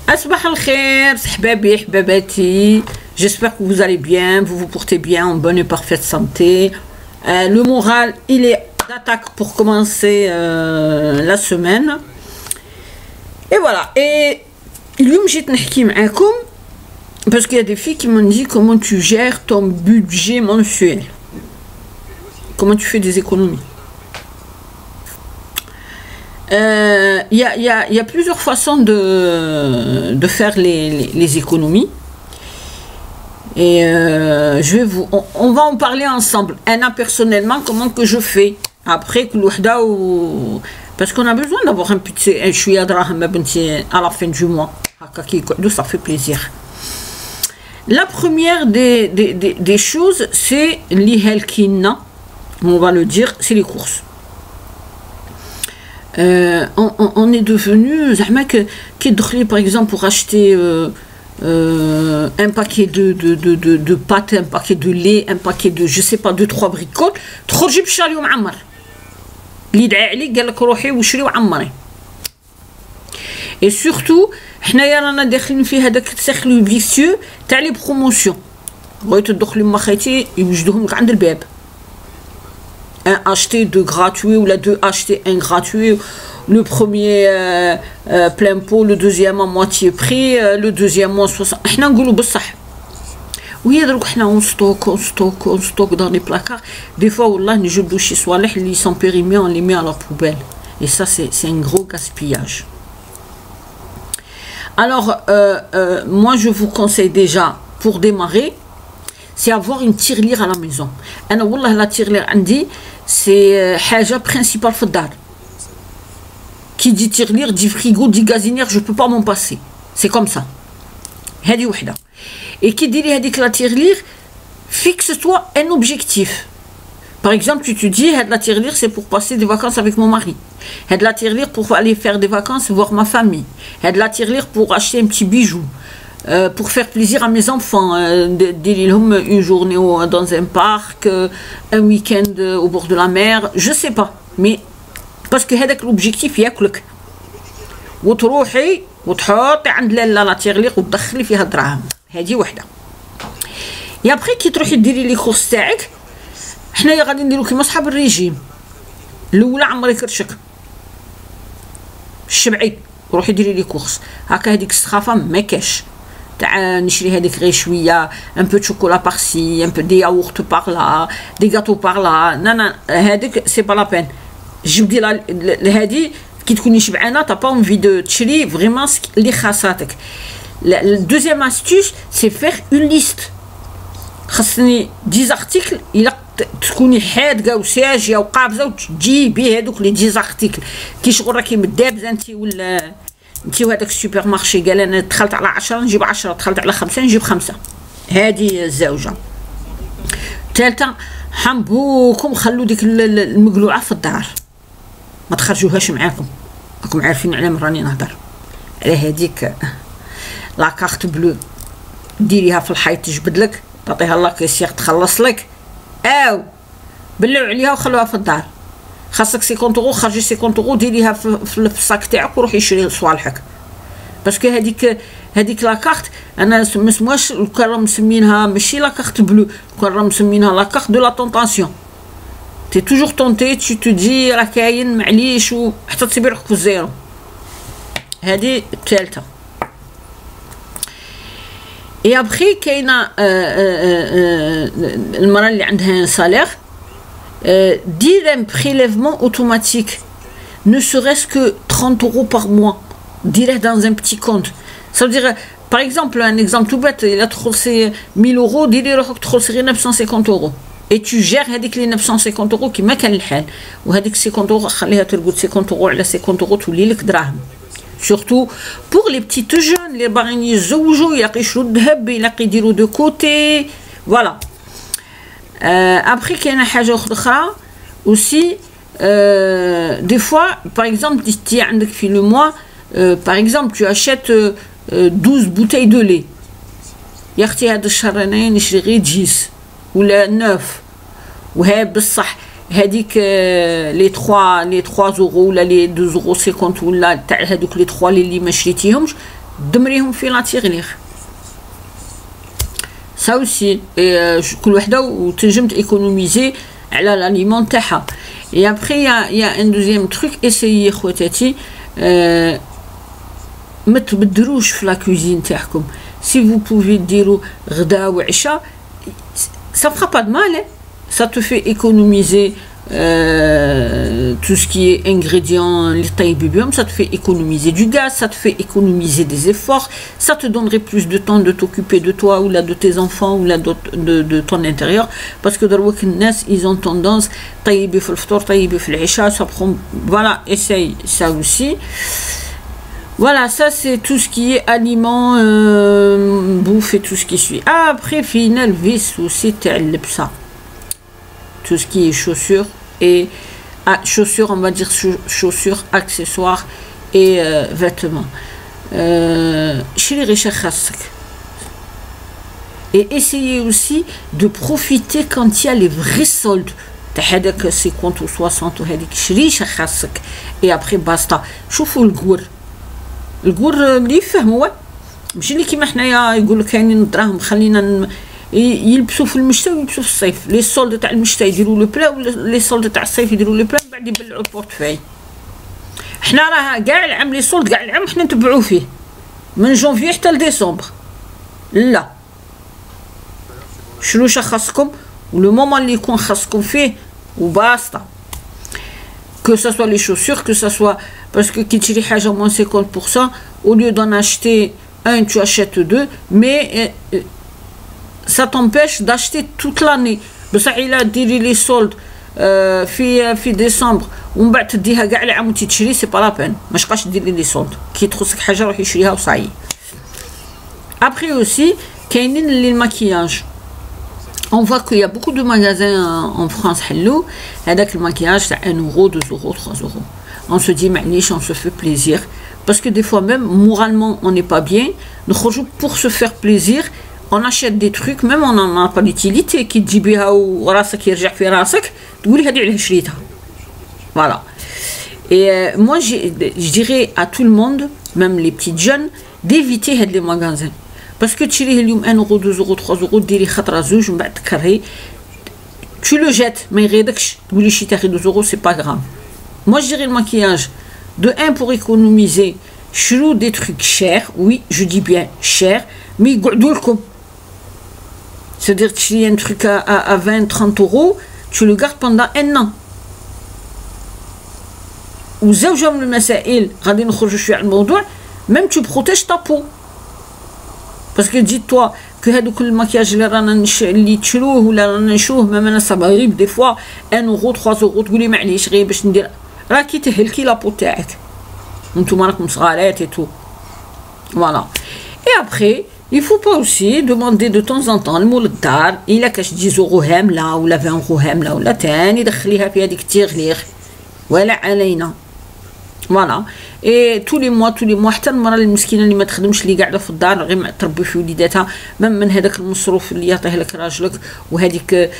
Asbah al-khair, sahbabi, hababati. J'espère que vous allez bien, vous vous portez bien, en bonne et parfaite santé. Le moral, il est d'attaque pour commencer la semaine. Et voilà. Et اليوم جيت نحكي معاكم parce qu'il y a des filles qui m'ont dit comment tu gères ton budget mensuel. Comment tu fais des économies. Il y a plusieurs façons de faire les économies. Et on va en parler ensemble. Anna, personnellement, comment que je fais. Après, parce qu'on a besoin d'avoir un petit à la fin du mois. Ça fait plaisir. La première des choses, c'est l'Ihelkina. On va le dire, c'est les courses. On est devenu, par exemple, pour acheter un paquet de pâtes, un paquet de lait, un paquet de, je sais pas, 2-3 bricoles, trop جيب شاري ومعمر. اللي دعا عليك قال لك روحي وشري وعمري. Et surtout, حنايا رانا داخلين في هذاك السيركل فيسيو تاع لي بروموسيون. بغيتو تدخلي مع خيتي يوجدوهم لك عند الباب. Un acheté 2 gratuits ou la 2 acheter 1 gratuit. Le premier plein pot, le deuxième à moitié prix, le deuxième moins 60. احنا نقولوا بصح. وهي دروك احنا on stocke dans les placards. Des fois والله نجبدوا شي صوالح اللي sont périmés, on les met à la poubelle. Et ça c'est un gros gaspillage. Alors moi je vous conseille déjà pour démarrer, c'est avoir une tirelire à la maison. انا والله la tirelire عندي c'est حاجه principale في الدار. Qui dit tirelire, dit frigo, dit gazinière, je peux pas m'en passer. C'est comme ça. هذه وحده. Et qui dit هذيك la tirelire, fixe-toi un objectif. Par exemple, tu te dis la tirelire c'est pour passer des vacances avec mon mari. La tirelire pour aller faire des vacances voir ma famille. La tirelire pour acheter un petit bijou. Pour faire plaisir à mes enfants, une journée dans un parc, un week-end au bord de la mer, je sais pas, mais parce que هذاك l'objectif ياكلك وتروحي وتحطي عند لاله لا تيغليق وتدخلي فيها الدراهم. هذه وحده. يا ابخي كي تروحي ديري لي كورس تاعك، حنايا غادي نديرو كيما صحاب الريجيم. الاولى عمري كرشك الشبعي روحي ديري لي كورس هكا، هذيك السخافه ما كاش تاع نشري هذيك غير شويه، ان بو شوكولا بارسي، ان بو دي ياورت بار لا، دي غاتو بار لا. لا هذيك سي با لا بين. جبدي لهادي كي تكوني شبعانه تا با اونفي دو تشري فريمون اللي خاصاتك. الدوزيام استيس سي فير اون ليست. خاصني 10 ارتيكل الا تكوني حادقه وساجيه وقابزه وتجيبي هذوك لي 10 ارتيكل. كي شغل راكي مدابزه انت ولا انت وهذاك السوبر مارشي قال انا دخلت على 10 نجيب 10، دخلت على 5 نجيب 5. هذه الزوجه. ثالثه حنبوكم خلوا ديك المقلوعه في الدار، ما تخرجوهاش معاكم، راكم عارفين على من راني نهضر. على هذيك لا كارت بلو ديريها في الحيط تجبد لك، تعطيها الله كيسير تخلص لك، او بلعوا عليها وخلوها في الدار. خاصك 50 اورو، خرجي 50 اورو ديريها في الصاك تاعك وروحي شري صوالحك. باسكو هذيك لا كارت انا ما سموهاش كون مسمينها ماشي لا كارت بلو، كون مسمينها لا كارت دو لا طونطاسيون. تي توجور طونتي، tu te dis راه كاين معليش وحتى تصيبي روحك في الزيرو. هذه الثالثه. اي ابخي كاينه المراه اللي عندها سالير دير ان بريليفمون اوتوماتيك ne serait-ce que 30 euros par mois. ديره dans un petit compte. Ça veut dire par exemple un exemple tout bête، il a تخلصي 1000 euros ديري روحك تخلصي غير 950 euros. Et tu gères هذيك لي 950 euros كيما كان الحال، وهذيك 50 euros خليها ترقد 50 euros على 50 euros تولي لك دراهم. Surtout pour les petites jeunes اللي باغيين يتزوجوا، يلاقي يشرو الذهب، يلاقي يديروا دو كوتي. فوالا. ابخي كاينه حاجه اخرى aussi des fois par exemple tu عندك في le mois par exemple tu achètes 12 bouteilles de lait. يا اختي هذا الشهر انا نشري غير 10 ولا 9 وهي بصح هذيك لي 3 euros ولا لي 2 euros 50 ولا تاع هذوك لي 3 اللي ما شريتيهمش دمريهم في لا تيغليغ. ça aussi كل وحده وتنجم تيكونوميزي على l'aliment تاعها. et après il y a un deuxième truc, essayez خواتاتي ما تبدلوش في لا كوزين تاعكم. si vous pouvez ديروا غدا وعشاء ça fera pas de mal, hein. ça te fait économiser tout ce qui est ingrédients, les taïbibium, ça te fait économiser du gaz, ça te fait économiser des efforts, ça te donnerait plus de temps de t'occuper de toi ou là de tes enfants ou là de ton intérieur, parce que dans ils ont tendance taïbi fil ftour, taïbi fil isha, ça prend, voilà, essaye ça aussi. Voilà, ça c'est tout ce qui est aliments, bouffe et tout ce qui suit. Après, final, vis aussi, ça. Tout ce qui est chaussures et chaussures, on va dire chaussures, accessoires et vêtements. Et essayez aussi de profiter quand il y a les vrais soldes. هذاك 50 ou 60 وهذيك شري خاصك. Et après basta. شوفوا القور اللي يفهموا ماشي اللي كيما حنايا يقول لك كاينين الدراهم خلينا يلبسوا في المشتى ويلبسوا في الصيف. لي سولد تاع المشتى يديروا لو بلا ولي سولد تاع الصيف يديروا لو بلا من بعد يبلعوا البورتفاي. حنا راه كاع العام لي سولد كاع العام حنا نتبعوا فيه من جونفي حتى لديسمبر. لا شنو خاصكم ولو مومون اللي يكون خاصكم فيه وباسطه. Que ça soit les chaussures, que ça soit... Parce que qui tire à moins 50%, au lieu d'en acheter un, tu achètes deux, mais ça t'empêche d'acheter toute l'année. بصح إلا ديري les soldes في ديسمبر ومن بعد تديها كاع العام وتشري سي با لا بين. ما تبقاش ديري لي سولد. كي تخصك حاجة روح يشريها وصاي. Après aussi, كاينين لي الماكياج. On voit qu'il y a beaucoup de magasins en France, hello, avec le maquillage, c'est 1 euro, 2 euros, 3 euros. On se dit, maniche, on se fait plaisir. Parce que des fois même, moralement, on n'est pas bien. Nous, pour se faire plaisir, on achète des trucs, même on n'en a pas d'utilité. Qui dit, voilà. Et moi, je dirais à tout le monde, même les petites jeunes, d'éviter les magasins. Parce que tu les 1 euro, 2 euros, 3 euros, tu le jettes, mais tu les 2 euros, c'est pas grave. Moi, je dirais le maquillage, de 1 pour économiser, je loue des trucs chers, oui, je dis bien chers, mais c'est-à-dire que tu as un truc à 20, 30 euros, tu le gardes pendant 1 an. Ou même tu protèges ta peau. Parce que dis-toi que هذوك المكياج اللي رانا اللي تشروه ولا رانا نشوه ما مناسبة غريب دي فوا 1 euro 3 euros تقولي معليش غير باش ندير راكي تهلكي لابو تاعك نتوما راكم صغارات et tout. Voilà. Et après, il faut pas aussi demander de temps en temps المول الدار إلا كاش 10 euros هاملة ولا 20 euros هاملة ولا تاني دخليها في هذيك التغليغ ولا علينا. Voilà. Et tous les mois حتى المراه المسكينه اللي ما تخدمش اللي قاعده في الدار غير تربي في وليداتها من هذاك المصروف اللي يعطيه لك راجلك وهذيك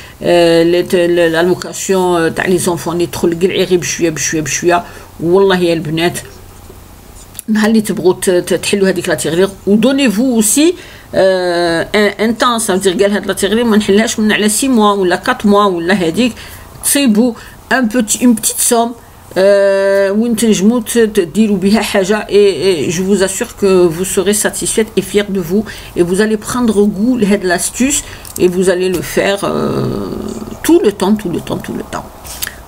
الالوكاسيون تاع لي زونفون اللي تدخل كاع غير بشويه والله يا البنات نهار اللي تبغوا تحلوا هذيك لا تيغليغ ودوني فو اوسي ان طون سا دير قال هاد لا تيغليغ ما نحلهاش من على 6 mois ولا 4 mois ولا هذيك تصيبوا ان بتيت سوم وين تنجموا تديروا بها حاجه et je vous assure que vous serez satisfaite et fière de vous et vous allez prendre goût à l'astuce et vous allez le faire tout le temps.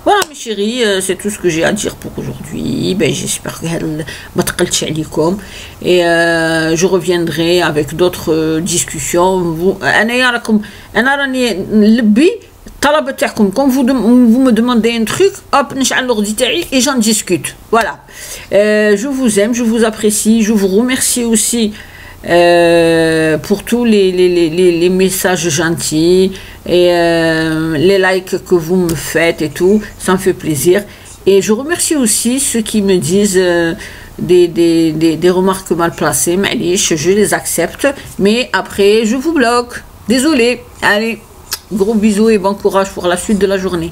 Voilà mes chéris, c'est tout ce que j'ai à dire pour aujourd'hui. Ben, j'espère que ما تقلتش عليكم et je reviendrai avec d'autres discussions. انا راني نلبي الطلبه تاعكم comme vous me demandez un truc hop نشعل l'ordi تاعي et j'en discute. Voilà. Je vous aime, je vous apprécie, je vous remercie aussi pour tous les messages gentils et les likes que vous me faites et tout, ça me fait plaisir. Et je remercie aussi ceux qui me disent des remarques mal placées, mais je les accepte, mais après je vous bloque. Désolé. Allez, gros bisous et bon courage pour la suite de la journée.